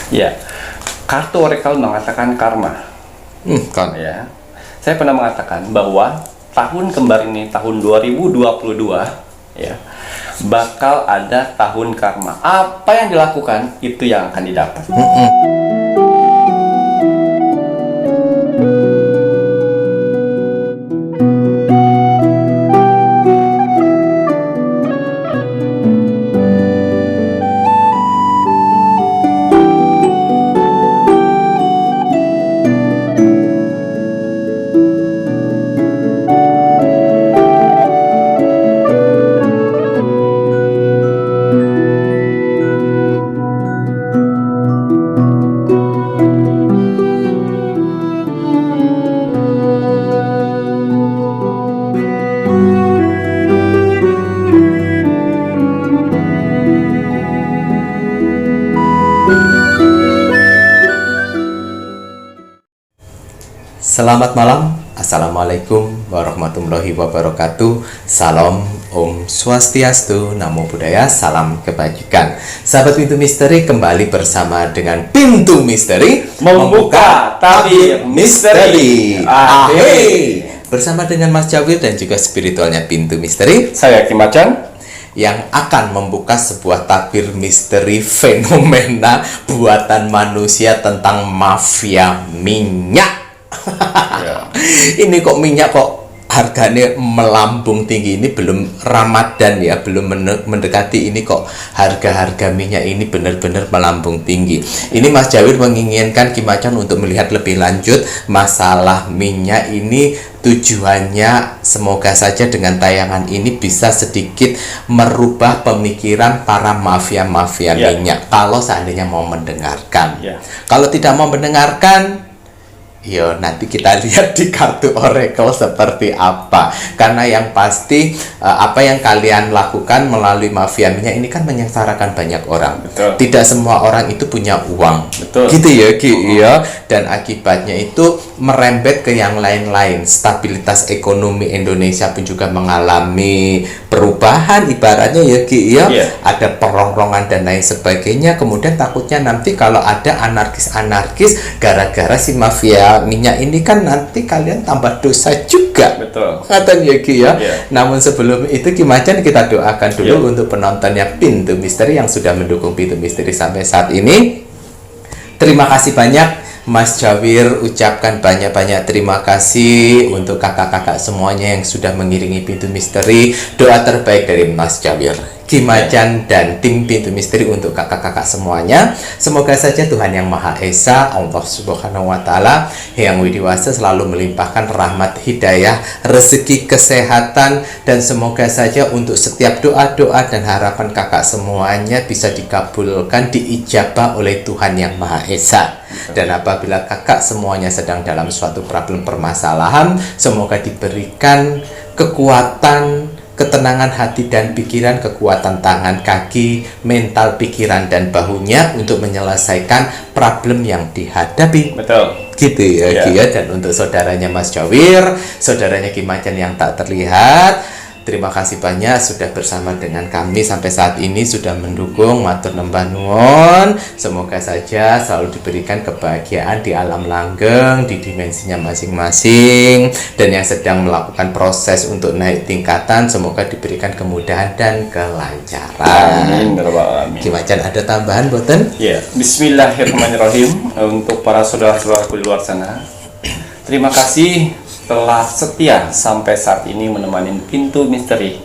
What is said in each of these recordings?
Ya, kartu oracle mengatakan karma. Kan. Ya, saya pernah mengatakan bahwa tahun kembar ini, tahun 2022, ya, bakal ada tahun karma. Apa yang dilakukan itu yang akan didapat. Selamat malam, Assalamualaikum warahmatullahi wabarakatuh. Salam, Om Swastiastu, Namo Buddhaya, salam kebajikan. Sahabat Pintu Misteri, kembali bersama dengan Pintu Misteri Membuka tabir misteri. Bersama dengan Mas Jawir dan juga spiritualnya Pintu Misteri, Saya Kim Macan yang akan membuka sebuah tabir misteri fenomena buatan manusia tentang mafia minyak. Ini kok minyak kok harganya melambung tinggi, ini belum Ramadan ya, belum mendekati ini kok harga-harga minyak ini benar-benar melambung tinggi. Ini Mas Jawir menginginkan Kim Macan untuk melihat lebih lanjut masalah minyak ini. Tujuannya semoga saja dengan tayangan ini bisa sedikit merubah pemikiran para mafia-mafia minyak, kalau seandainya mau mendengarkan. Kalau tidak mau mendengarkan, yo, nanti kita lihat di kartu oracle seperti apa. Karena yang pasti apa yang kalian lakukan melalui mafia minyak ini kan menyengsarakan banyak orang. Betul. Tidak semua orang itu punya uang. Betul. Gitu ya, Ki. Iya. Dan akibatnya itu merembet ke yang lain-lain. Stabilitas ekonomi Indonesia pun juga mengalami perubahan, ibaratnya ya, Ki. Iya. Ada perongrongan dan lain sebagainya. Kemudian takutnya nanti kalau ada anarkis-anarkis gara-gara si mafia minyak ini kan nanti kalian tambah dosa juga. Betul. Ngatain ya, Ki ya. Namun sebelum itu Kim Macan kita doakan dulu untuk penontonnya Pintu Misteri yang sudah mendukung Pintu Misteri sampai saat ini. Terima kasih banyak Mas Jawir, ucapkan banyak-banyak terima kasih untuk kakak-kakak semuanya yang sudah mengiringi Pintu Misteri. Doa terbaik dari Mas Jawir, Kim Macan dan tim Pintu Misteri untuk kakak-kakak semuanya. Semoga saja Tuhan Yang Maha Esa, Allah Subhanahu wa Ta'ala yang widiwasa selalu melimpahkan rahmat, hidayah, rezeki, kesehatan, dan semoga saja untuk setiap doa-doa dan harapan kakak semuanya bisa dikabulkan, diijabah oleh Tuhan Yang Maha Esa. Dan apabila kakak semuanya sedang dalam suatu problem permasalahan, semoga diberikan kekuatan, ketenangan hati dan pikiran, kekuatan tangan, kaki, mental, pikiran, dan bahunya untuk menyelesaikan problem yang dihadapi. Betul. Gitu ya, Ki ya. Dan untuk saudaranya Mas Jawir, saudaranya Kim Macan yang tak terlihat, terima kasih banyak sudah bersama dengan kami sampai saat ini, sudah mendukung. Matur nembah nuwun. Semoga saja selalu diberikan kebahagiaan di alam langgeng, di dimensinya masing-masing. Dan yang sedang melakukan proses untuk naik tingkatan, semoga diberikan kemudahan dan kelancaran. Amin. Kim Macan ada tambahan boten? Ya, Bismillahirrahmanirrahim. Untuk para saudara-saudaraku di luar sana, terima kasih telah setia sampai saat ini menemani Pintu Misteri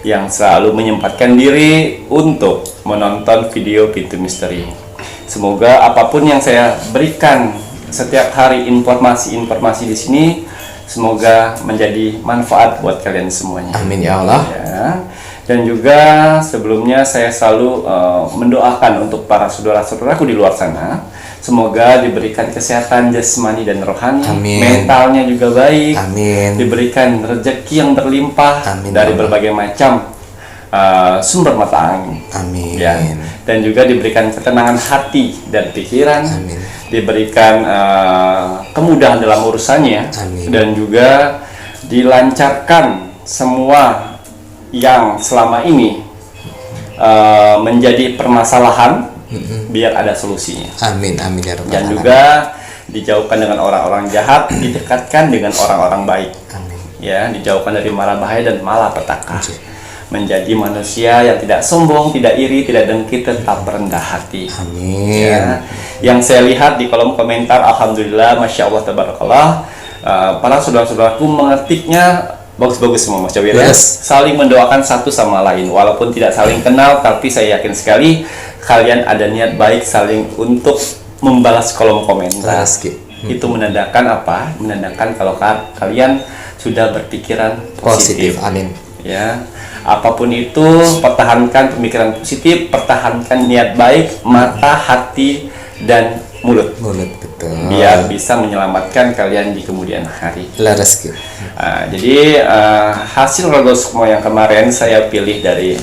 yang selalu menyempatkan diri untuk menonton video Pintu Misteri. Semoga apapun yang saya berikan setiap hari, informasi-informasi di sini, semoga menjadi manfaat buat kalian semuanya. Amin ya Allah. Ya. Dan juga sebelumnya saya selalu mendoakan untuk para saudara-saudaraku di luar sana, semoga diberikan kesehatan jasmani dan rohani. Amin. Mentalnya juga baik. Amin. Diberikan rezeki yang berlimpah. Amin. Dari berbagai macam sumber mata angin. Amin. Ya. Dan juga diberikan ketenangan hati dan pikiran. Amin. Diberikan kemudahan dalam urusannya. Amin. Dan juga dilancarkan semua yang selama ini menjadi permasalahan biar ada solusinya. Amin amin ya rabbal Dan alamin. juga dijauhkan dengan orang-orang jahat, didekatkan dengan orang-orang baik. Amin. Ya, dijauhkan dari mara bahaya dan malapetaka. Menjadi manusia yang tidak sombong, tidak iri, tidak dengki, tetap rendah hati. Amin. Ya. Yang saya lihat di kolom komentar, alhamdulillah, masya Allah, tabarakallah, para saudara-saudaraku mengetiknya bagus-bagus semua, Mas Jawir. Yes. Saling mendoakan satu sama lain, walaupun tidak saling kenal, tapi saya yakin sekali kalian ada niat baik saling untuk membalas kolom komentar. Itu menandakan apa? Menandakan kalau kalian sudah berpikiran positif. Amin. Ya, apapun itu, pertahankan pemikiran positif, pertahankan niat baik, mata, hati, dan mulut, betul. biar bisa menyelamatkan kalian di kemudian hari. Laras. Jadi hasil Rogo Sukmo yang kemarin saya pilih dari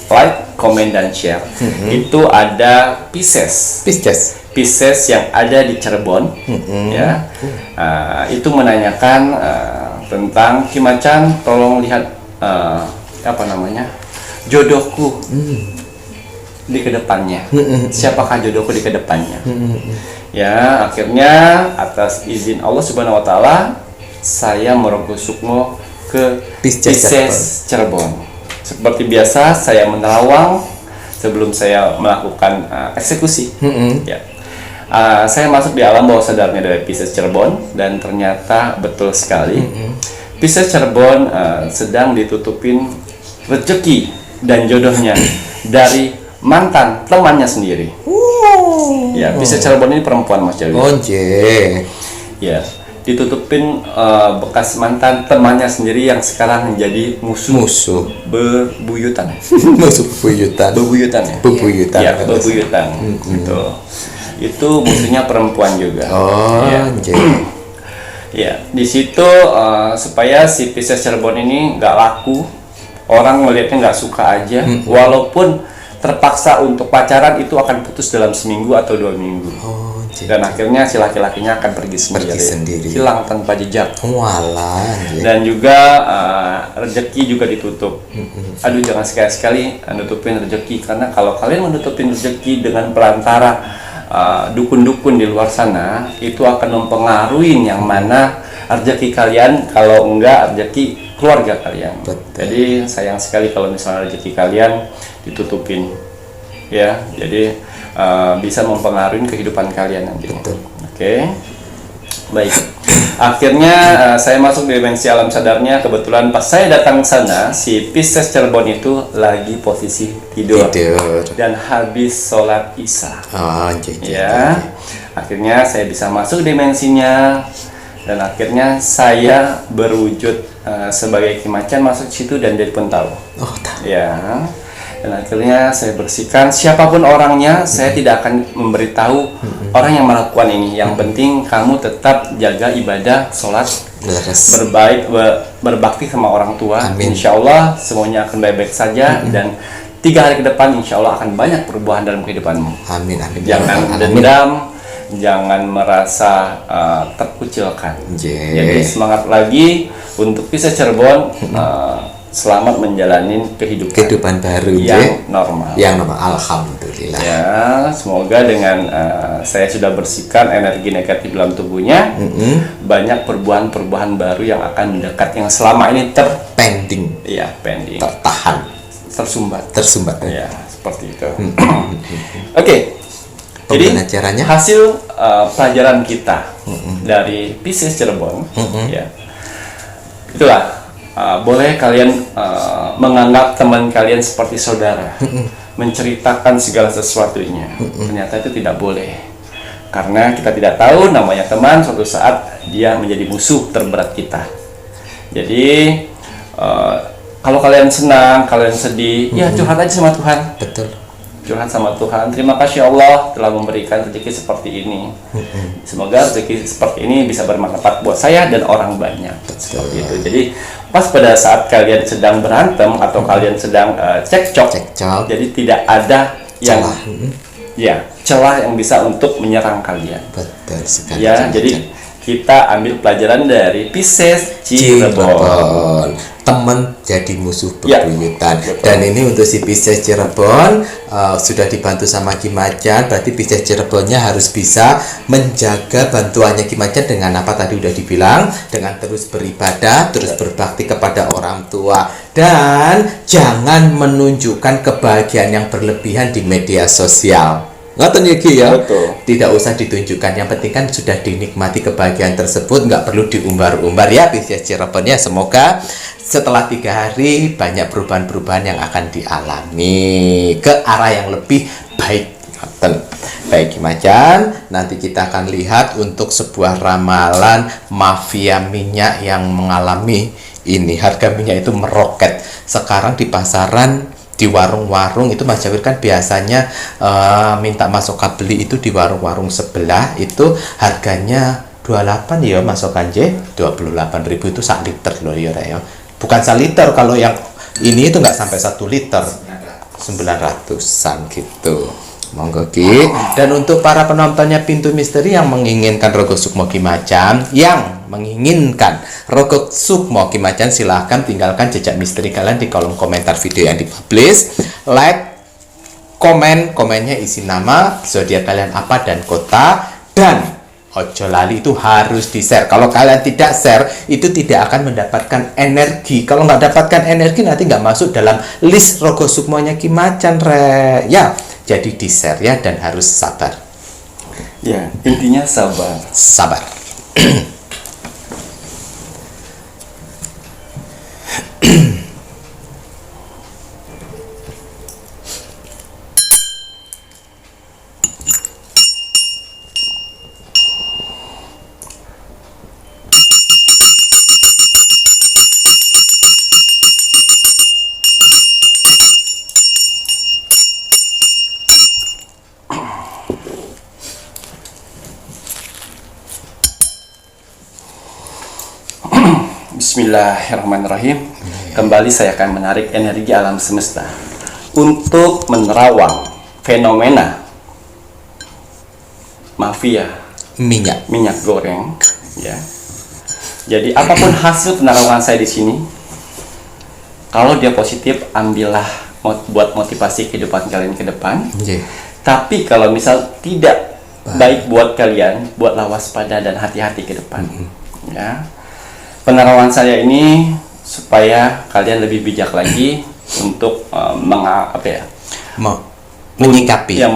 like, comment, dan share. Itu ada Pisces yang ada di Cirebon. Ya, itu menanyakan tentang Kimacan, tolong lihat jodohku di kedepannya. Siapakah jodohku di kedepannya? Ya, akhirnya atas izin Allah Subhanahu wa taala saya merogoh sukmo ke Pisces Cirebon. Seperti biasa saya menerawang sebelum saya melakukan eksekusi. Ya. Saya masuk di alam bawah sadarnya dari Pisces Cirebon dan ternyata betul sekali. Pisces Cirebon sedang ditutupin rezeki dan jodohnya dari mantan temannya sendiri. Ya, Pisces Cirebon ini perempuan, Mas Jawi. Ya, ditutupin bekas mantan temannya sendiri yang sekarang menjadi musuh bebuyutan. Bebuyutan ya. Ya, bebuyutan. Itu musuhnya perempuan juga. Ya, di situ supaya si Pisces Cirebon ini nggak laku, orang melihatnya nggak suka aja, walaupun terpaksa untuk pacaran itu akan putus dalam seminggu atau 2 minggu. Dan akhirnya si laki-lakinya akan pergi sendiri, hilang tanpa jejak. Dan juga rezeki juga ditutup. Aduh, jangan sekali-sekali nutupin rezeki, karena kalau kalian menutupin rezeki dengan perantara dukun-dukun di luar sana, itu akan mempengaruhi yang mana rezeki kalian, kalau enggak rezeki keluarga kalian. Jadi sayang sekali kalau misalnya rezeki kalian ditutupin, ya. Jadi bisa mempengaruhi kehidupan kalian nanti. Oke. Baik. Akhirnya saya masuk di dimensi alam sadarnya. Kebetulan pas saya datang ke sana, si Pisces Cirebon itu lagi posisi tidur. Dan habis sholat isya. Ya. Akhirnya saya bisa masuk dimensinya, dan akhirnya saya berwujud sebagai Kimacan masuk situ dan dia pun tahu. Ya. Dan akhirnya saya bersihkan siapapun orangnya, saya tidak akan memberitahu orang yang melakukan ini. Yang penting kamu tetap jaga ibadah, sholat, berbakti sama orang tua. Insya Allah semuanya akan baik-baik saja, dan 3 hari ke depan insya Allah akan banyak perubahan dalam kehidupanmu. Jangan dendam, jangan merasa terkucilkan. Jadi semangat lagi untuk Pisces Cirebon. Selamat menjalani kehidupan baru yang normal. Alhamdulillah. Ya, semoga dengan saya sudah bersihkan energi negatif dalam tubuhnya, banyak perubahan-perubahan baru yang akan mendekat, yang selama ini pending, tertahan, tersumbat. Ya, seperti itu. Oke. Jadi hasil pelajaran kita dari Pisces Cirebon, ya, itulah. Boleh kalian menganggap teman kalian seperti saudara, menceritakan segala sesuatunya. Ternyata itu tidak boleh, karena kita tidak tahu namanya teman, suatu saat dia menjadi musuh terberat kita. Jadi kalau kalian senang, kalian sedih, ya curhat aja sama Tuhan. Curhat sama Tuhan. Terima kasih Allah telah memberikan rezeki seperti ini. Semoga rezeki seperti ini bisa bermanfaat buat saya dan orang banyak. Seperti itu. Jadi pas pada saat kalian sedang berantem atau kalian sedang cekcok, jadi tidak ada yang celah yang bisa untuk menyerang kalian. Ya, jadi kita ambil pelajaran dari Pisces Cirebon. teman jadi musuh Ya, bebuyutan. betul. Dan ini untuk si Pisces Cirebon sudah dibantu sama Ki Macan, berarti Pisces Cirebonnya harus bisa menjaga bantuannya Ki Macan dengan apa tadi udah dibilang, dengan terus beribadah, terus berbakti kepada orang tua, dan jangan menunjukkan kebahagiaan yang berlebihan di media sosial. Ngoten ya Ki ya. Betul. Tidak usah ditunjukkan, yang penting kan sudah dinikmati kebahagiaan tersebut, nggak perlu diumbar-umbar ya Pisces Cirebon ya. Semoga setelah 3 hari banyak perubahan-perubahan yang akan dialami ke arah yang lebih baik. Ngoten. Baik Ki Macan, nanti kita akan lihat untuk sebuah ramalan mafia minyak yang mengalami ini, harga minyak itu meroket sekarang di pasaran. Di warung-warung itu Mas Jawir kan biasanya minta masokan beli itu di warung-warung sebelah itu harganya 28 ya masokan J, 28.000 itu 1 liter loh ya. Bukan 1 liter, kalau yang ini itu nggak sampai 1 liter, 900-an gitu. Monggo Ki. Dan untuk para penontonnya Pintu Misteri yang menginginkan Rogo Sukmo Ki Macan, silahkan tinggalkan jejak misteri kalian di kolom komentar video yang dipublish. Like, komennya isi nama, zodiak kalian apa dan kota, dan ojo lali itu harus di-share. Kalau kalian tidak share, itu tidak akan mendapatkan energi. Kalau nggak dapatkan energi, nanti nggak masuk dalam list Rogo Sukmonya Ki Macan, ya. Jadi di-share ya, dan harus sabar. Ya, intinya sabar. Sabar. Bismillahirrahmanirrahim. Kembali saya akan menarik energi alam semesta untuk menerawang fenomena mafia minyak goreng, ya. Jadi apapun hasil penerawangan saya di sini, kalau dia positif, ambillah buat motivasi kehidupan kalian ke depan. Tapi kalau misal tidak baik buat kalian, buatlah waspada dan hati-hati ke depan. Ya. Penerawangan saya ini supaya kalian lebih bijak lagi untuk menyikapinya.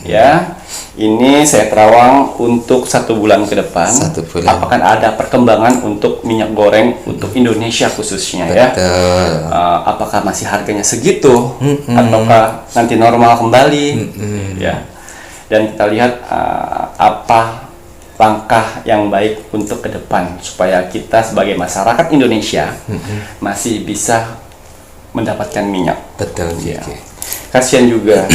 Ya, ini saya terawang untuk 1 bulan ke depan. 1 bulan. Apakah ada perkembangan untuk minyak goreng untuk Indonesia khususnya? Betul. Ya? Apakah masih harganya segitu, ataukah nanti normal kembali? Ya, dan kita lihat apa langkah yang baik untuk ke depan supaya kita sebagai masyarakat Indonesia masih bisa mendapatkan minyak. Betul Ya. Kasihan juga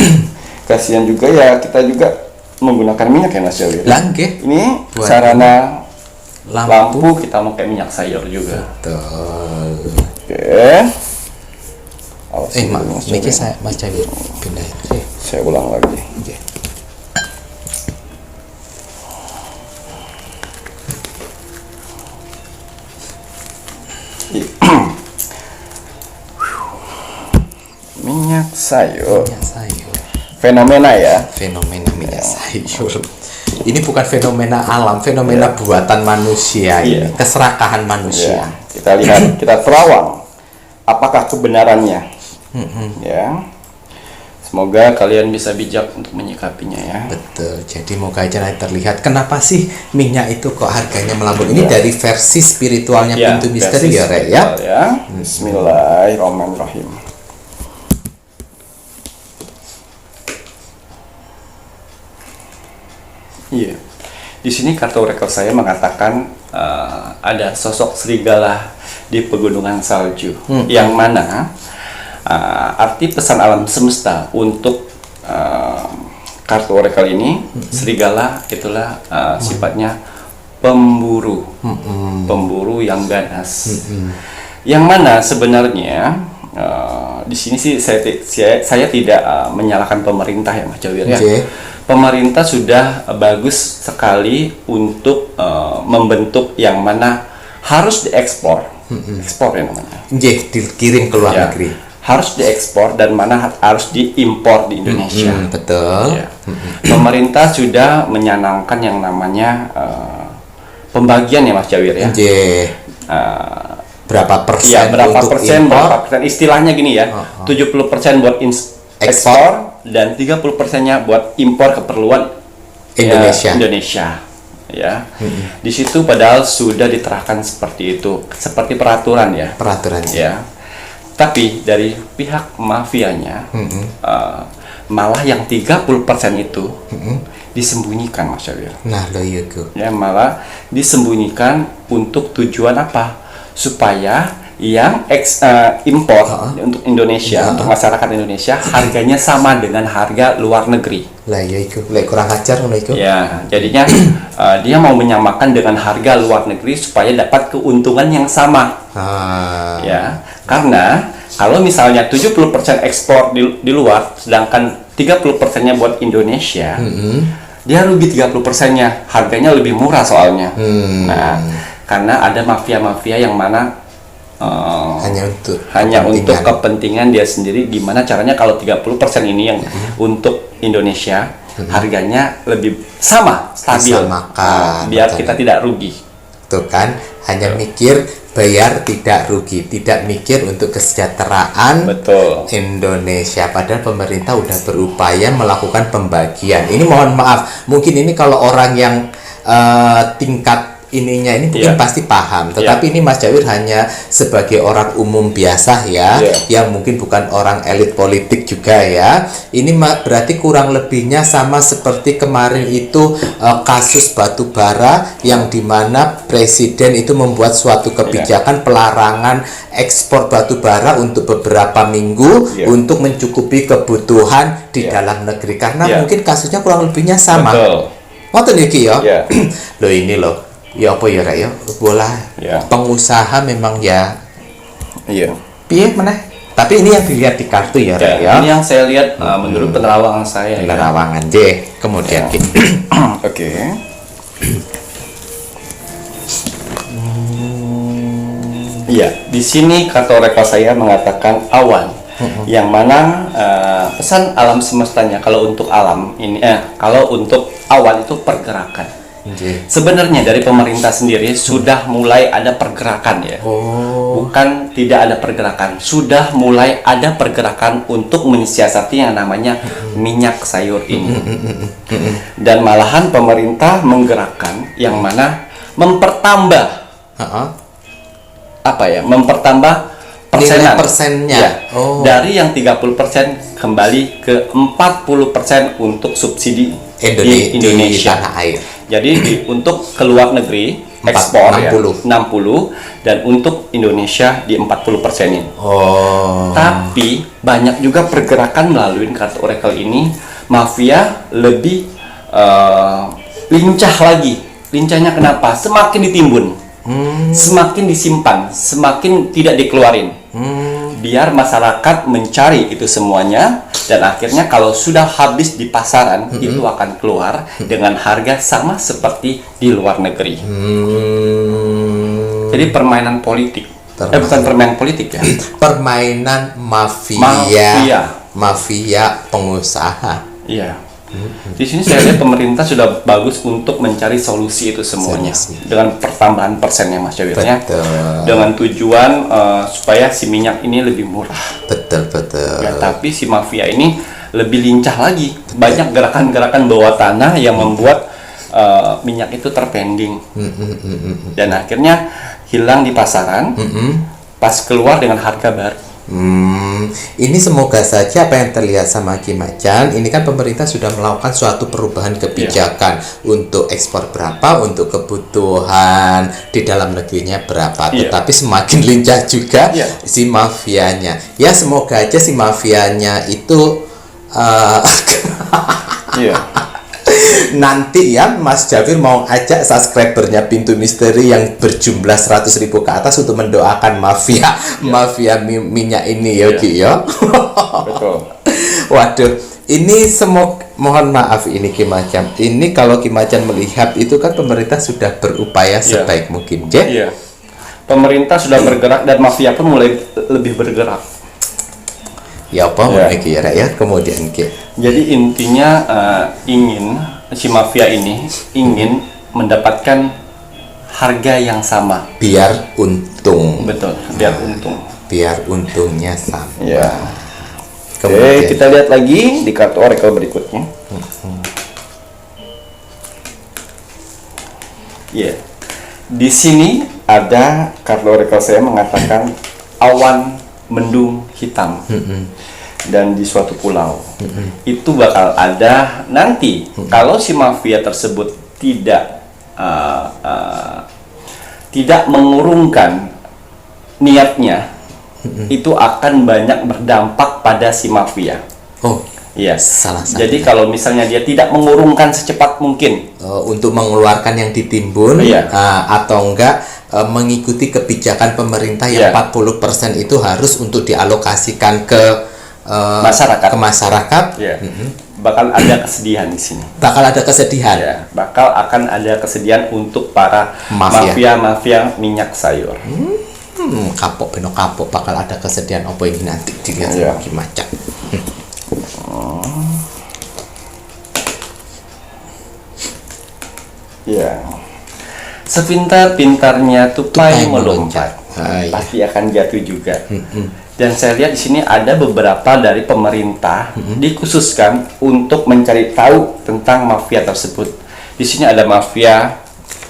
ya, kita juga menggunakan minyak ya Mas Jawir. Ini buat sarana lampu. lampu kita pakai minyak sayur juga. Betul. Oke. Awas dulu, Mas Niki Jawir. saya Mas Jawir pindahin. Saya ulang lagi. Minyak sayur. Minyak sayur. Fenomena ya. Fenomena minyak sayur. Ini bukan fenomena alam, fenomena buatan manusia ini, keserakahan manusia. Ya. Kita lihat, kita terawang apakah kebenarannya. Ya. Semoga kalian bisa bijak untuk menyikapinya ya. Betul. Jadi moga aja nanti terlihat kenapa sih minyak itu kok harganya melambung. Ini dari versi spiritualnya Pintu Misteri ya, Rek ya. Bismillahirrahmanirrahim. Iya. Di sini kartu orakel saya mengatakan ada sosok serigala di pegunungan salju, yang mana arti pesan alam semesta untuk kartu orakel ini, serigala itulah sifatnya pemburu, pemburu yang ganas, yang mana sebenarnya di sini sih saya tidak menyalahkan pemerintah ya Mas Jawir ya. Pemerintah sudah bagus sekali untuk membentuk yang mana harus diekspor ekspor ya namanya. Nggih, dikirim ke luar Ya, negeri. harus diekspor dan mana harus diimpor di Indonesia. Betul. Ya. Pemerintah sudah menyanangkan yang namanya pembagian ya Mas Jawir ya. Nggih. Berapa persen Iya, berapa untuk persen, impor? berapa persen. Istilahnya gini ya, 70% buat ekspor dan 30%-nya buat impor keperluan Indonesia. Indonesia. Ya. Di situ padahal sudah diterahkan seperti itu, seperti peraturan ya. Peraturannya. Ya. Tapi dari pihak mafianya malah yang 30% itu disembunyikan Mas Syawir. Nah, lo iya ku. Ya, malah disembunyikan untuk tujuan apa? Supaya yang impor untuk Indonesia, untuk masyarakat Indonesia harganya sama dengan harga luar negeri. Lah iya iku, lek kurang ajar ngono iku. Ya, jadinya dia mau menyamakan dengan harga luar negeri supaya dapat keuntungan yang sama. Ya, karena kalau misalnya 70% ekspor di luar, sedangkan 30%-nya buat Indonesia, dia rugi 30%-nya, harganya lebih murah soalnya. Nah, karena ada mafia-mafia yang mana hanya untuk kepentingan dia sendiri. Gimana caranya kalau 30% ini yang untuk Indonesia, harganya lebih sama, stabil, biar betul. kita tidak rugi. Tuh kan, hanya mikir bayar tidak rugi, tidak mikir untuk kesejahteraan Betul. Indonesia. Padahal pemerintah udah berupaya melakukan pembagian. Ini mohon maaf, mungkin ini kalau orang yang tingkat ininya ini mungkin pasti paham, tetapi ini Mas Jawir hanya sebagai orang umum biasa ya, yang mungkin bukan orang elit politik juga ya. Ini berarti kurang lebihnya sama seperti kemarin itu kasus batu bara yang dimana presiden itu membuat suatu kebijakan pelarangan ekspor batu bara untuk beberapa minggu untuk mencukupi kebutuhan di dalam negeri, karena mungkin kasusnya kurang lebihnya sama. Ngoten iki ya. Loh ini loh. Ya apa ya Rek ya, bola pengusaha memang ya piye meneh, tapi ini yang dilihat di kartu ya Rek ya. Ini yang saya lihat menurut penerawangan saya. Penerawangan deh, kemudian Oke. Iya, di sini kartu rekor saya mengatakan awan, yang mana pesan alam semestanya kalau untuk alam ini, kalau untuk awan itu pergerakan. Sebenarnya dari pemerintah sendiri sudah mulai ada pergerakan ya. Bukan tidak ada pergerakan, sudah mulai ada pergerakan untuk mensiasati yang namanya minyak sayur ini. Dan malahan pemerintah menggerakkan yang mana mempertambah mempertambah persennya. Dari yang 30% kembali ke 40% untuk subsidi Indonesia. Di tanah air. Jadi untuk ke luar negeri ekspor 60 dan untuk Indonesia di 40%-in. Tapi banyak juga pergerakan melalui kartu Oracle ini, mafia lebih lincah lagi. Lincahnya kenapa? Semakin ditimbun, semakin disimpan, semakin tidak dikeluarin. Biar masyarakat mencari itu semuanya, dan akhirnya kalau sudah habis di pasaran itu akan keluar dengan harga sama seperti di luar negeri. Jadi permainan politik, bukan permainan politik ya, permainan mafia pengusaha. Iya. Di sini saya lihat pemerintah sudah bagus untuk mencari solusi itu semuanya dengan pertambahan persennya Mas Jawirnya, dengan tujuan supaya si minyak ini lebih murah. Betul. Ya, tapi si mafia ini lebih lincah lagi. Banyak gerakan-gerakan bawah tanah yang membuat minyak itu terpending dan akhirnya hilang di pasaran. Pas keluar dengan harga baru. Ini semoga saja apa yang terlihat sama Ki Macan, ini kan pemerintah sudah melakukan suatu perubahan kebijakan untuk ekspor berapa, untuk kebutuhan di dalam negerinya berapa, tetapi semakin lincah juga si mafianya. Ya semoga aja si mafianya itu nanti ya Mas Jawir mau ajak subscribernya Pintu Misteri yang berjumlah 100.000 ke atas untuk mendoakan mafia minyak ini ya Ki ya. Betul. Waduh, ini mohon maaf ini Ki Macan. Ini kalau Ki Macan melihat itu kan pemerintah sudah berupaya sebaik mungkin, Iya. pemerintah sudah bergerak dan mafia pun mulai lebih bergerak. Ya apa iki ya rakyat kemudian ki. Jadi intinya ingin si mafia ini ingin mendapatkan harga yang sama. Biar untung. Betul, biar untung. Biar untungnya sama. Ya. Kemudian, Oke, kita lihat lagi di kartu oracle berikutnya. Ya. Di sini ada kartu oracle saya mengatakan awan mendung hitam. Dan di suatu pulau itu bakal ada nanti kalau si mafia tersebut tidak mengurungkan niatnya, itu akan banyak berdampak pada si mafia. oh Iya. salah satu. Jadi kalau misalnya dia tidak mengurungkan secepat mungkin Untuk mengeluarkan yang ditimbun, Iya. Atau enggak mengikuti kebijakan pemerintah Iya. yang 40% itu harus untuk dialokasikan ke Masyarakat. ke masyarakat, ya, bakal ada kesedihan di sini. bakal ada kesedihan. Ya, bakal akan ada kesedihan untuk para Mafia. mafia minyak sayur. Kapok beno kapok bakal ada kesedihan apa ini nanti dilihat Iya. macam. Ya. Sepintar-pintarnya tupai Tupai melompat, meloncat. Iya. pasti akan jatuh juga. Dan saya lihat di sini ada beberapa dari pemerintah dikhususkan untuk mencari tahu tentang mafia tersebut. Di sini ada mafia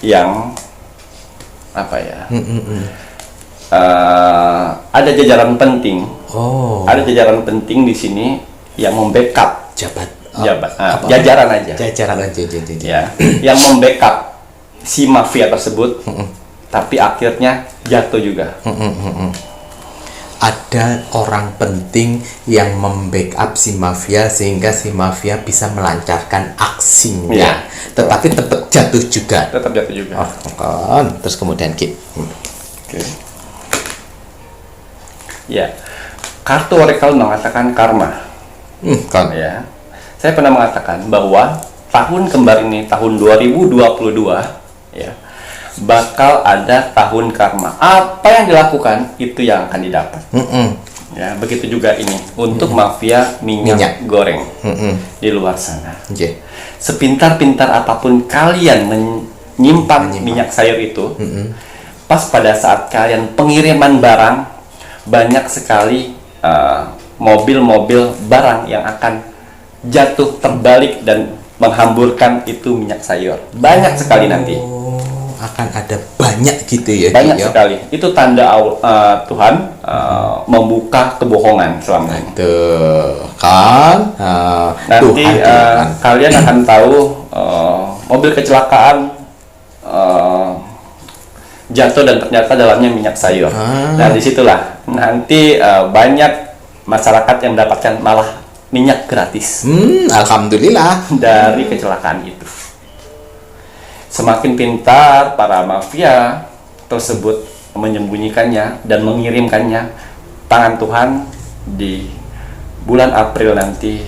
yang apa ya? Ada jajaran penting. Oh, Ada jajaran penting di sini yang membackup jajaran aja. Jajaran aja. Ya, yang membackup si mafia tersebut, tapi akhirnya jatuh juga. Ada orang penting yang membackup si mafia sehingga si mafia bisa melancarkan aksinya. Iya. Tetapi tetap jatuh juga. Tetap jatuh juga. Kan. Terus kemudian Ki. Oke. Ya, kartu oracle mengatakan karma. Kan. Ya, saya pernah mengatakan bahwa tahun kembar ini, tahun 2022, ya, bakal ada tahun karma. Apa yang dilakukan itu yang akan didapat. Ya, begitu juga ini untuk mafia minyak goreng di luar sana. Oke. Sepintar-pintar apapun kalian menyimpan minyak sayur itu, pas pada saat kalian pengiriman barang, banyak sekali mobil-mobil barang yang akan jatuh terbalik dan menghamburkan itu minyak sayur. Banyak sekali nanti. Akan ada banyak gitu ya. Banyak Ki, ya? sekali. Itu tanda Tuhan membuka kebohongan selama ini. Tuh kan. Nanti Tuhan. kalian akan tahu mobil kecelakaan jatuh dan ternyata dalamnya minyak sayur. Dan disitulah nanti banyak masyarakat yang mendapatkan malah minyak gratis Alhamdulillah. dari kecelakaan itu. Semakin pintar para mafia tersebut menyembunyikannya dan mengirimkannya, tangan Tuhan di bulan April nanti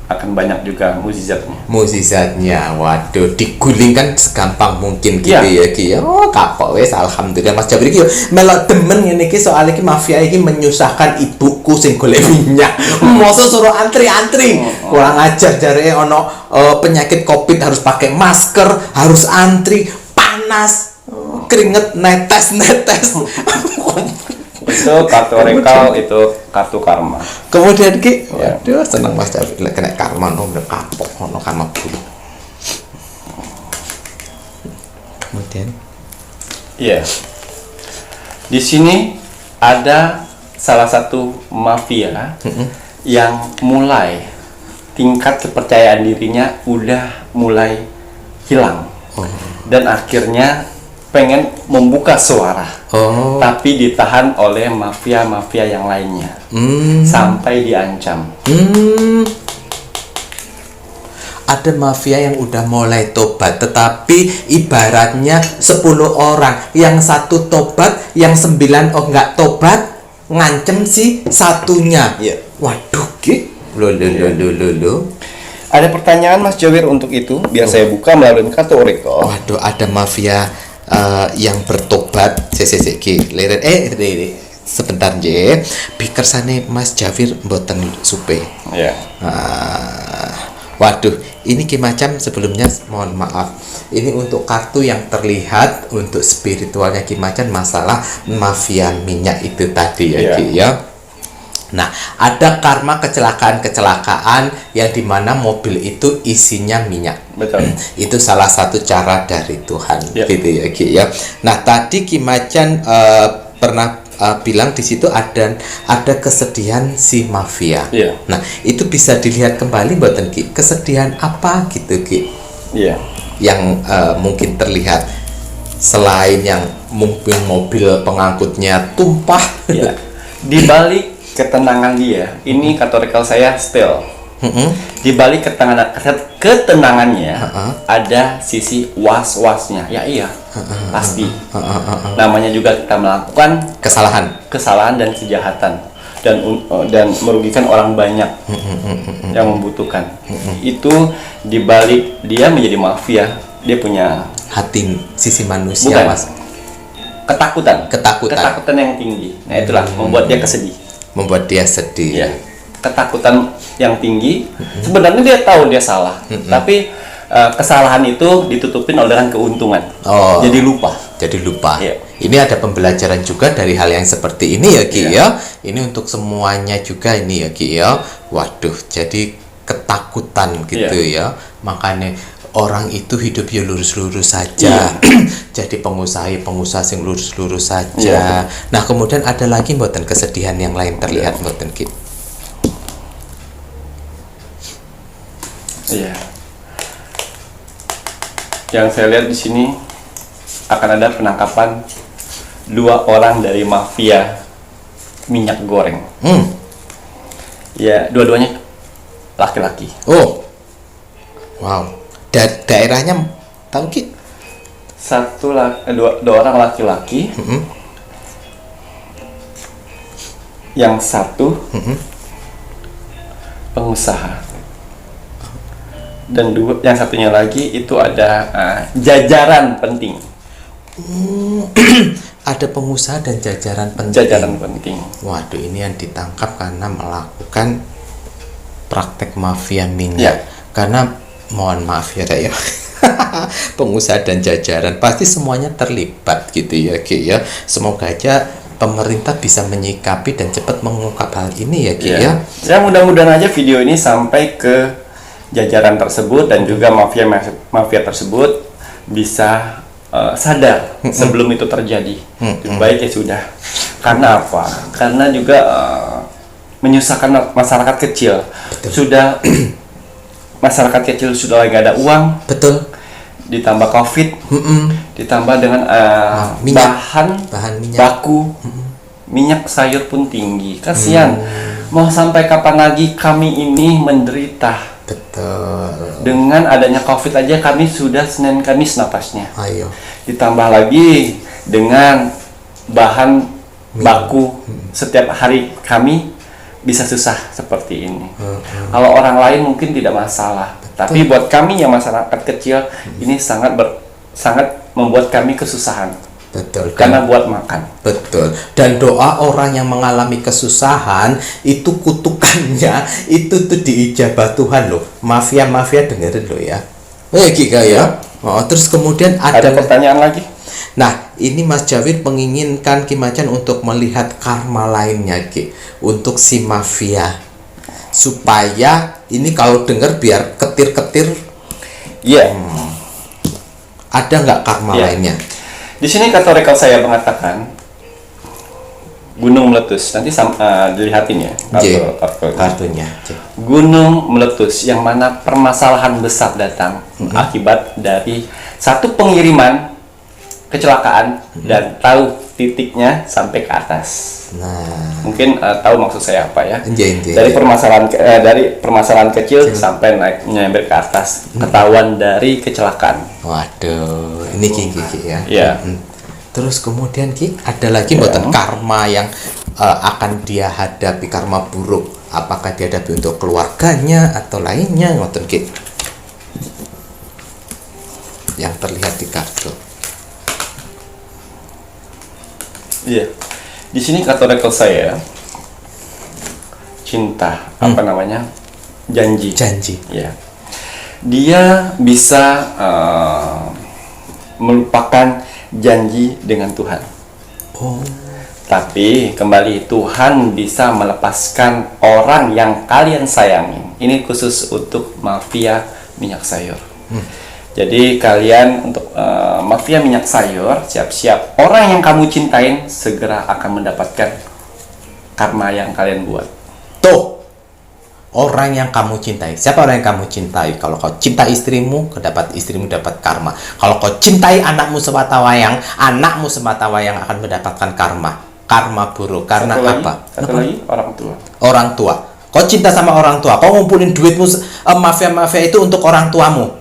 akan banyak juga mukjizatnya. Waduh, digulingkan segampang mungkin gitu Iya. ya Ki. Oh, kapok wes alhamdulillah Mas Jabir iki yo melok demen ngene iki soal iki mafia iki menyusahkan ibuku sing golek minyak. Mosok suruh antri-antri. Kurang ajar jareke ono penyakit Covid harus pakai masker, harus antri, panas, keringet netes-netes. Itu kartu oracle, itu kartu karma. Kemudian Ki, Ya. waduh seneng Mas David lek kena karma bener kapok ono karma bulu. Kemudian Iya. Di sini ada salah satu mafia yang mulai tingkat kepercayaan dirinya udah mulai hilang. Dan akhirnya pengen membuka suara. Tapi ditahan oleh mafia-mafia yang lainnya. Sampai diancam. Ada mafia yang udah mulai tobat, tetapi ibaratnya 10 orang, yang satu tobat, yang 9 nggak tobat, ngancem si satunya. Iya. Waduh, Ki. Lo. Ada pertanyaan Mas Jawir untuk itu? Biar saya buka melalui kartu oracle. Waduh, ada mafia yang bertobat leren sebentar je bikersane Mas Jawir mboten supe. Ya. Waduh, ini Ki Macam sebelumnya mohon maaf. Ini untuk kartu yang terlihat untuk spiritualnya Ki Macam masalah mafia minyak itu tadi ya Ki ya. Nah, ada karma kecelakaan yang dimana mobil itu isinya minyak. Betul. Itu salah satu cara dari Tuhan, gitu ya Ki ya. Nah, tadi Ki Macan pernah bilang di situ ada kesedihan si mafia. Nah, itu bisa dilihat kembali buatan Ki. Kesedihan apa gitu Ki? Yang mungkin terlihat selain yang mungkin mobil pengangkutnya tumpah. Di balik ketenangan dia, ini kategori saya still. Di balik ketenangannya ada sisi was-wasnya. Ya iya, pasti. Namanya juga kita melakukan kesalahan dan kejahatan dan merugikan orang banyak yang membutuhkan. Itu di balik dia menjadi mafia, dia punya hati sisi manusia, Mas. Ketakutan yang tinggi. Nah, itulah membuat dia sedih. Ya. Ketakutan yang tinggi. Sebenarnya dia tahu dia salah, tapi kesalahan itu ditutupin oleh keuntungan. Jadi lupa. Ini ada pembelajaran juga dari hal yang seperti ini ya Ki ya. Ini untuk semuanya juga ini ya Ki ya. Waduh, jadi ketakutan gitu ya. Makanya orang itu hidup ya lurus-lurus saja. Jadi pengusaha yang lurus-lurus saja. Nah, kemudian ada lagi mboten kesedihan yang lain terlihat mboten Ki. Yang saya lihat di sini akan ada penangkapan 2 orang dari mafia minyak goreng. Ya, dua-duanya laki-laki. Wow. Daerahnya tahu Ki? Dua orang laki-laki. Yang satu pengusaha. Dan yang satunya lagi itu ada jajaran penting. Ada pengusaha dan jajaran penting. Waduh, ini yang ditangkap karena melakukan praktek mafia minyak. Karena mohon maaf ya pengusaha dan jajaran pasti semuanya terlibat gitu ya Ki ya. Semoga aja pemerintah bisa menyikapi dan cepat mengungkap hal ini ya Ki ya. Ya, mudah-mudahan aja video ini sampai ke jajaran tersebut dan juga mafia tersebut bisa sadar sebelum itu terjadi. Lebih baik ya sudah. Karena apa? Karena juga menyusahkan masyarakat kecil. Sudah masyarakat kecil sudah lagi nggak ada uang. Betul. Ditambah COVID, ditambah dengan bahan minyak baku, minyak sayur pun tinggi. Kasihan. Mau sampai kapan lagi kami ini menderita? Betul. Dengan adanya COVID aja kami sudah Senin Kamis napasnya. Ayo. Ditambah lagi dengan bahan baku setiap hari kami bisa susah seperti ini. Kalau orang lain mungkin tidak masalah, tapi buat kami yang masyarakat kecil ini sangat membuat kami kesusahan. Betul. Karena buat makan. Betul. Dan doa orang yang mengalami kesusahan itu kutukannya itu tuh diijabah Tuhan loh. Mafia dengerin loh ya. Gitu ya. Terus kemudian ada pertanyaan lagi. Nah, ini Mas Jawir menginginkan Ki Macan untuk melihat karma lainnya Ki untuk si mafia. Supaya ini kalau dengar biar ketir-ketir. Ada nggak karma lainnya? Di sini kategori saya mengatakan gunung meletus. Nanti dilihatin ya kartunya. Gunung meletus yang mana permasalahan besar datang akibat dari satu pengiriman kecelakaan dan tahu titiknya sampai ke atas. Nah, mungkin tahu maksud saya apa ya? Dari permasalahan kecil sampai nyamber ke atas, ketahuan dari kecelakaan. Waduh, ini Ki ya. Terus kemudian Ki, ada lagi buatan karma yang akan dia hadapi, karma buruk. Apakah dia hadapi untuk keluarganya atau lainnya, ngoten Ki? Yang terlihat di kartu. Iya. Di sini kata rekor saya cinta, apa namanya? Janji. Janji. Ya. Dia bisa melupakan janji dengan Tuhan. Oh. Tapi kembali Tuhan bisa melepaskan orang yang kalian sayangi. Ini khusus untuk mafia minyak sayur. Jadi kalian untuk mafia minyak sayur, siap-siap. Orang yang kamu cintain segera akan mendapatkan karma yang kalian buat. Tuh, orang yang kamu cintai. Siapa orang yang kamu cintai? Kalau kau cinta istrimu, istrimu dapat karma. Kalau kau cintai anakmu sematawayang, anakmu sematawayang akan mendapatkan karma. Karma buruk. Karena apa? Satu lagi, orang tua. Orang tua. Kau cinta sama orang tua. Kau ngumpulin duitmu mafia-mafia itu untuk orang tuamu.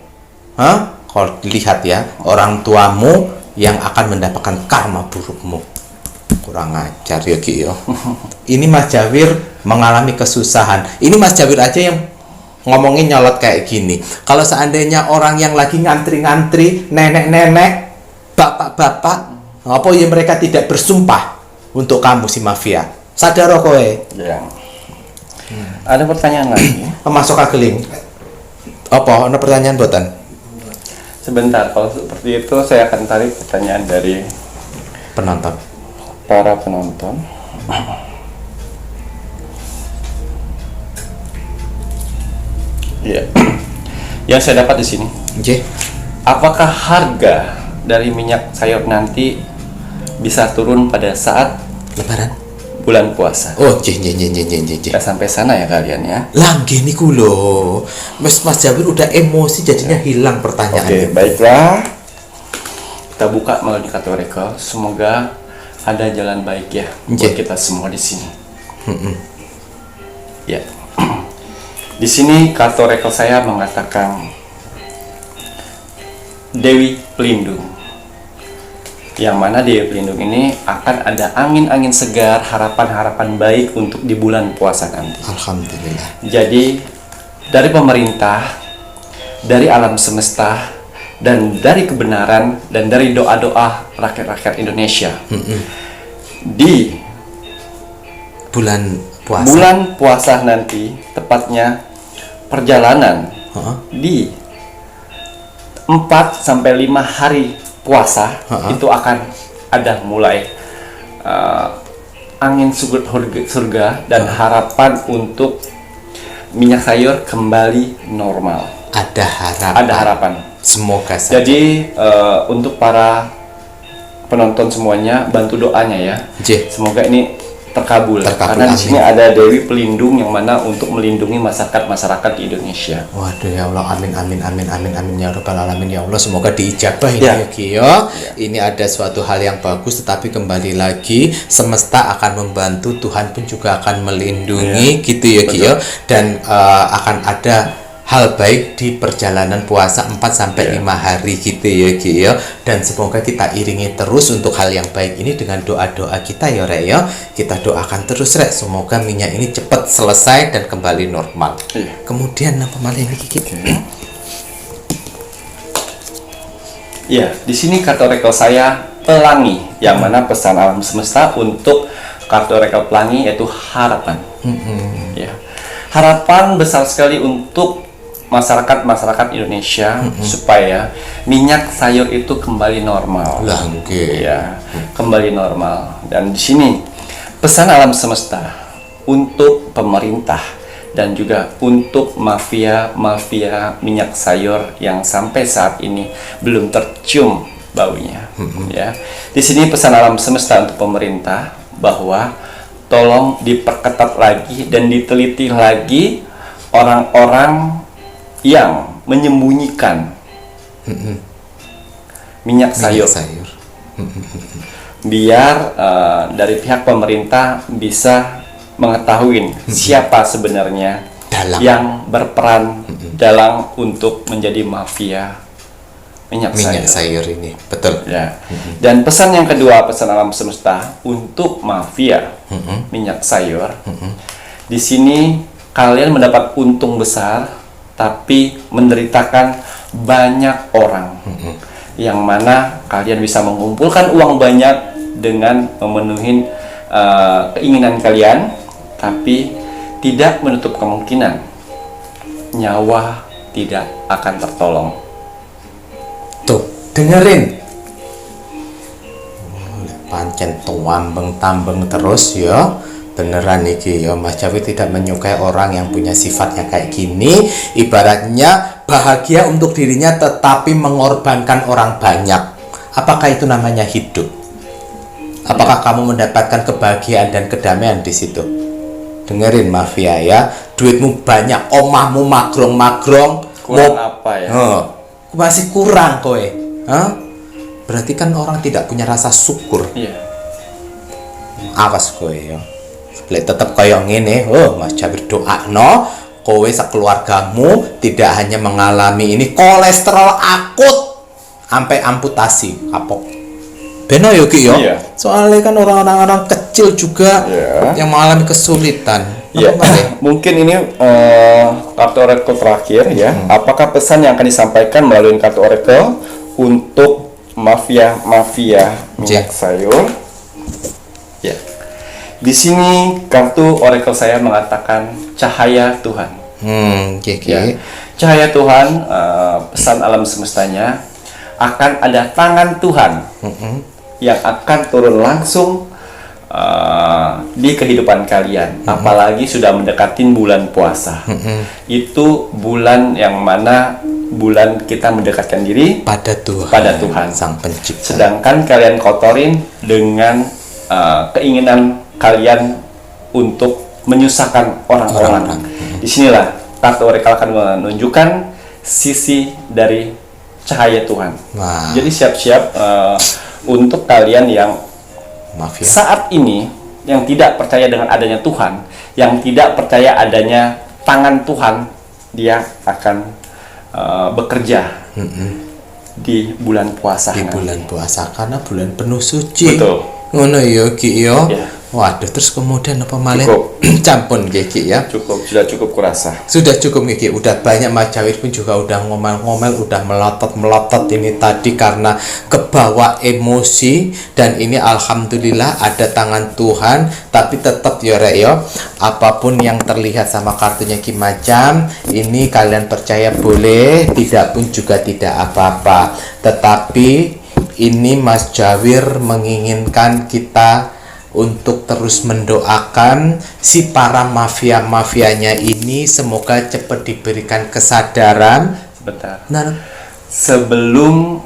Hah? Kau lihat ya, orang tuamu yang akan mendapatkan karma burukmu. Kurang ajar ya Ki yo. Ini Mas Jawir mengalami kesusahan. Ini Mas Jawir aja yang ngomongin nyolot kayak gini. Kalau seandainya orang yang lagi ngantri-ngantri, nenek-nenek, bapak-bapak, apa ya mereka tidak bersumpah untuk kamu si mafia. Sadar kowe. Ya. Ada pertanyaan lagi? Masuk ageling. Apa? Ada pertanyaan buatan? Sebentar, kalau seperti itu saya akan tarik pertanyaan dari Penonton. para penonton. Iya. Yang saya dapat di sini, Oke. apakah harga dari minyak sayur nanti bisa turun pada saat Lebaran. bulan puasa? Oh, jeh. Kita sampai sana ya kalian ya. Langge niku lho. Mas Jawir udah emosi jadinya hilang Oke, pertanyaannya. baiklah. Kita buka melalui kategori. Semoga ada jalan baik ya buat Oke. kita semua di sini. Ya. Di sini kartu rekor saya mengatakan Dewi Pelindung. Yang mana Dewi Pelindung ini akan ada angin-angin segar, harapan-harapan baik untuk di bulan puasa nanti. Alhamdulillah. Jadi dari pemerintah, dari alam semesta, dan dari kebenaran, dan dari doa-doa rakyat-rakyat Indonesia. Di Bulan puasa. bulan puasa nanti, tepatnya perjalanan Heeh. di 4-5 hari puasa itu akan ada mulai angin surga dan harapan untuk minyak sayur kembali normal. Ada harapan. Ada harapan. Semoga saja. Jadi untuk para penonton semuanya bantu doanya ya. Jeh. Semoga ini terkabul. Karena di amin. sini ada Dewi Pelindung yang mana untuk melindungi masyarakat di Indonesia. Waduh ya Allah, amin ya rabbal alamin ya Allah, semoga diijabah ini Ya. ya Ki yo. Ini ada suatu hal yang bagus, tetapi kembali lagi semesta akan membantu, Tuhan pun juga akan melindungi gitu ya Ki yo. Dan akan ada hal baik di perjalanan puasa 4-5 hari gitu ya Ki yo. Dan semoga kita iringi terus untuk hal yang baik ini dengan doa-doa kita ya Rek yo. Kita doakan terus Rek, semoga minyak ini cepat selesai dan kembali normal. Iya. Kemudian apa malah ini Kiki? Ya, di sini kartu rekor saya pelangi, yang mana pesan alam semesta untuk kartu rekor pelangi yaitu harapan. Ya, harapan besar sekali untuk masyarakat Indonesia supaya minyak sayur itu kembali normal. Langge. Ya, kembali normal. Dan di sini pesan alam semesta untuk pemerintah dan juga untuk mafia minyak sayur yang sampai saat ini belum tercium baunya. Ya, di sini pesan alam semesta untuk pemerintah bahwa tolong diperketat lagi dan diteliti lagi orang-orang yang menyembunyikan minyak sayur. Biar dari pihak pemerintah bisa mengetahui siapa sebenarnya yang berperan dalam untuk menjadi mafia minyak sayur ini, betul ya. Dan pesan yang kedua, pesan alam semesta untuk mafia minyak sayur. Di sini kalian mendapat untung besar tapi menderitakan banyak orang. Yang mana kalian bisa mengumpulkan uang banyak dengan memenuhi keinginan kalian, tapi tidak menutup kemungkinan nyawa tidak akan tertolong. Tuh, dengerin. Pancen tambeng terus ya. Beneran iki ya, Mas Jawir tidak menyukai orang yang punya sifat yang kayak gini. Ibaratnya bahagia untuk dirinya tetapi mengorbankan orang banyak. Apakah itu namanya hidup? Apakah kamu mendapatkan kebahagiaan dan kedamaian di situ? Dengerin mafia ya, duitmu banyak, omahmu magrong-magrong, Kurang apa ya? masih kurang kowe. Berarti kan orang tidak punya rasa syukur. Iya. Awas kowe ya. Lek tetep kaya ngene, Mas Jawir doakno kowe sakeluargamu tidak hanya mengalami ini kolesterol akut sampai amputasi kapok. Beno yo Ki yo. Iya. Soalnya kan orang-orang kecil juga yang mengalami kesulitan. Ya, mungkin ini kartu oracle terakhir ya. Apakah pesan yang akan disampaikan melalui kartu oracle untuk mafia minyak sayur? Ya. Di sini kartu oracle saya mengatakan cahaya Tuhan. Ya. Cahaya Tuhan, pesan alam semestanya akan ada tangan Tuhan yang akan turun langsung di kehidupan kalian, apalagi sudah mendekatin bulan puasa. Itu bulan yang mana bulan kita mendekatkan diri pada Tuhan Sang Pencipta. Sedangkan kalian kotorin dengan keinginan kalian untuk menyusahkan orang-orang. Disinilah kartu oracle akan menunjukkan sisi dari cahaya Tuhan. Jadi siap-siap untuk kalian yang mafia saat ini yang tidak percaya dengan adanya Tuhan, yang tidak percaya adanya tangan Tuhan, dia akan bekerja di bulan puasa. Di bulan puasa karena bulan penuh suci. Betul. Ngono ya Ki yo. Ya. Waduh, terus kemudian apa malih? Cukup. Campun Ki ya. Cukup, sudah cukup kurasa. Sudah cukup Ki. Udah banyak Mas Jawir pun juga udah ngomel-ngomel, udah melotot ini tadi karena kebawa emosi, dan ini alhamdulillah ada tangan Tuhan, tapi tetap ya Rek yo. Apapun yang terlihat sama kartunya Ki Macam, ini kalian percaya boleh, tidak pun juga tidak apa-apa. Tetapi ini Mas Jawir menginginkan kita untuk terus mendoakan si para mafia-mafianya ini, semoga cepat diberikan kesadaran. Sebentar. Nah, sebelum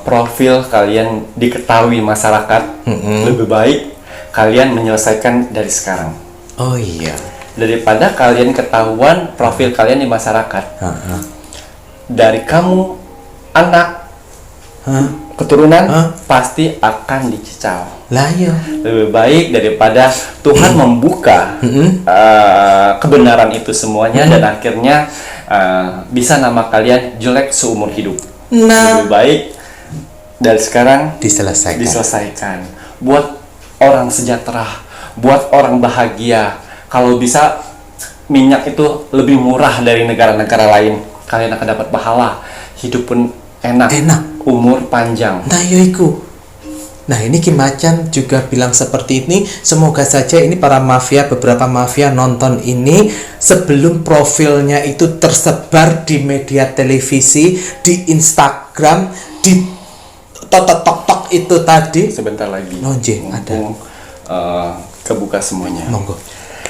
profil kalian diketahui masyarakat, lebih baik kalian menyelesaikan dari sekarang. oh iya. Daripada kalian ketahuan profil kalian di masyarakat. Dari kamu, anak, keturunan, pasti akan dicicau. Lah ya. Lebih baik daripada Tuhan membuka kebenaran itu semuanya dan akhirnya bisa nama kalian jelek seumur hidup. Nah, Lebih baik dari sekarang diselesaikan. Buat orang sejahtera, buat orang bahagia. Kalau bisa minyak itu lebih murah dari negara-negara lain, kalian akan dapat pahala, hidup pun enak. Umur panjang. Nah yaiku. Nah ini Ki Macan juga bilang seperti ini. Semoga saja ini para mafia, beberapa mafia nonton ini sebelum profilnya itu tersebar di media televisi, di Instagram, di tok itu tadi. Sebentar lagi. Ada. Kebuka semuanya. Monggo.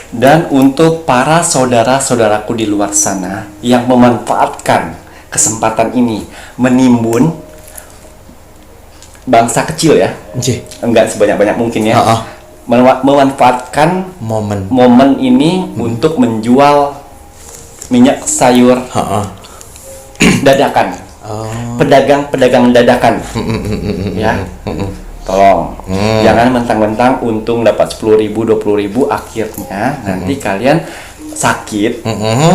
Dan untuk para saudara-saudaraku di luar sana yang memanfaatkan kesempatan ini menimbun bangsa kecil ya, enggak sebanyak-banyak mungkin ya, memanfaatkan momen ini untuk menjual minyak sayur dadakan, pedagang dadakan, ya, tolong jangan mentang-mentang untung dapat 10.000, 20.000, akhirnya nanti kalian sakit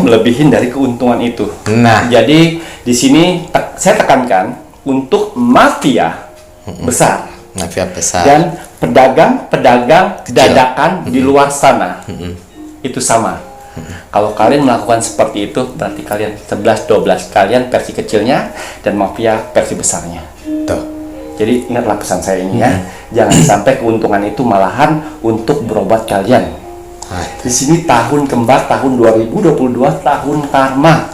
melebihin dari keuntungan itu. Nah, jadi di sini saya tekankan untuk mafia besar dan pedagang dadakan di luar sana itu sama. Kalau kalian melakukan seperti itu, berarti kalian 11-12 kalian versi kecilnya dan mafia versi besarnya. Tuh. Jadi ingatlah pesan saya ini ya, jangan sampai keuntungan itu malahan untuk berobat kalian. Di sini tahun kembar, tahun 2022, tahun karma.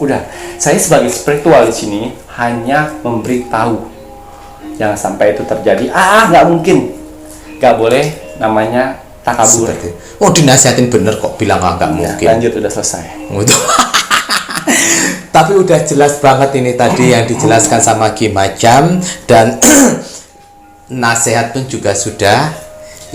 Udah, saya sebagai spiritual di sini hanya memberitahu. Jangan sampai itu terjadi. Nggak mungkin, nggak boleh, namanya takabur. Oh, dinasihatin bener kok, bilang nggak mungkin. Lanjut, udah selesai. Tapi udah jelas banget ini tadi yang dijelaskan sama Ki Macam, dan nasihat pun juga sudah.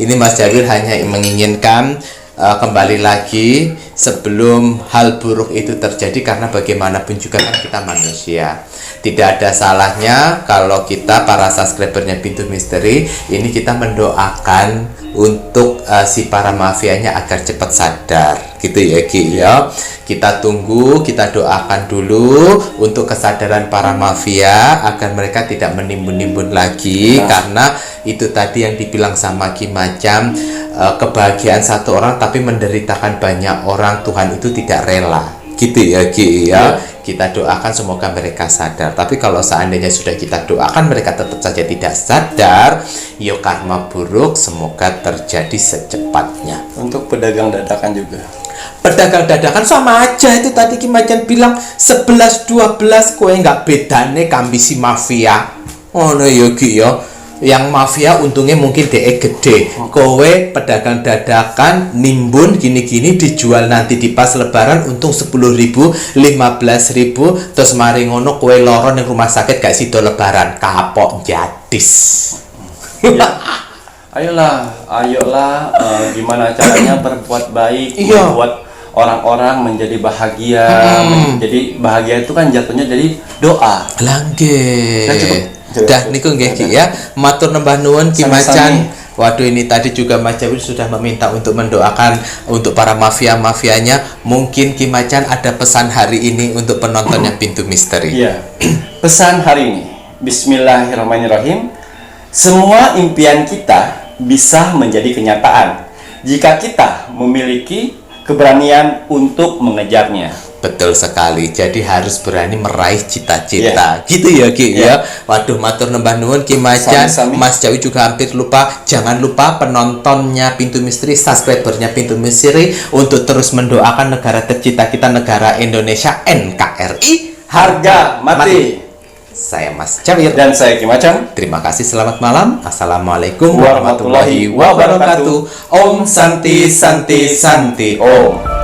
Ini Mas Jawir hanya menginginkan kembali lagi sebelum hal buruk itu terjadi, karena bagaimanapun juga kan kita manusia. Tidak ada salahnya kalau kita para subscribernya Pintu Misteri ini kita mendoakan untuk si para mafianya agar cepat sadar, gitu ya Ki ya. Kita tunggu, kita doakan dulu untuk kesadaran para mafia agar mereka tidak menimbun-nimbun lagi, karena itu tadi yang dibilang sama Ki Macam, kebahagiaan satu orang tapi menderitakan banyak orang, Tuhan itu tidak rela, gitu ya Ki ya. Kita doakan semoga mereka sadar. Tapi kalau seandainya sudah kita doakan mereka tetap saja tidak sadar, yo karma buruk semoga terjadi secepatnya. Untuk pedagang dadakan juga. Pedagang dadakan sama aja, itu tadi Ki Macan bilang 11-12 kowe nggak bedane kambisi mafia. Oh no yo Ki yo. Yang mafia untungnya mungkin DE gede, kowe pedagang dadakan nimbun gini-gini dijual nanti di pas lebaran untung 10.000, 15.000, terus mari ngono kowe loro ning rumah sakit gak sido lebaran, kapok jadis. Ya. Ayolah, gimana caranya berbuat baik, membuat orang-orang menjadi bahagia. Jadi bahagia itu kan jatuhnya jadi doa. Langge. Nah, cukup. Dah niku nggih Ki ya. Matur nembah nuwun Ki Macan. Waduh, ini tadi juga Mas Jawir sudah meminta untuk mendoakan untuk para mafia-mafianya. Mungkin Ki Macan ada pesan hari ini untuk penontonnya Pintu Misteri. Iya. Pesan hari ini. Bismillahirrahmanirrahim. Semua impian kita bisa menjadi kenyataan jika kita memiliki keberanian untuk mengejarnya. Betul sekali. Jadi harus berani meraih cita-cita. Gitu ya Ki ya. Waduh, matur nembah nuwun Ki Macan. Mas Jawi juga hampir lupa. Jangan lupa penontonnya Pintu Misteri, subscribernya Pintu Misteri untuk terus mendoakan negara tercinta kita, negara Indonesia, NKRI. Harga mati. Saya Mas Jawir dan saya Ki Macan. Terima kasih, selamat malam. Assalamualaikum warahmatullahi wabarakatuh. Om Santi Santi Santi Om.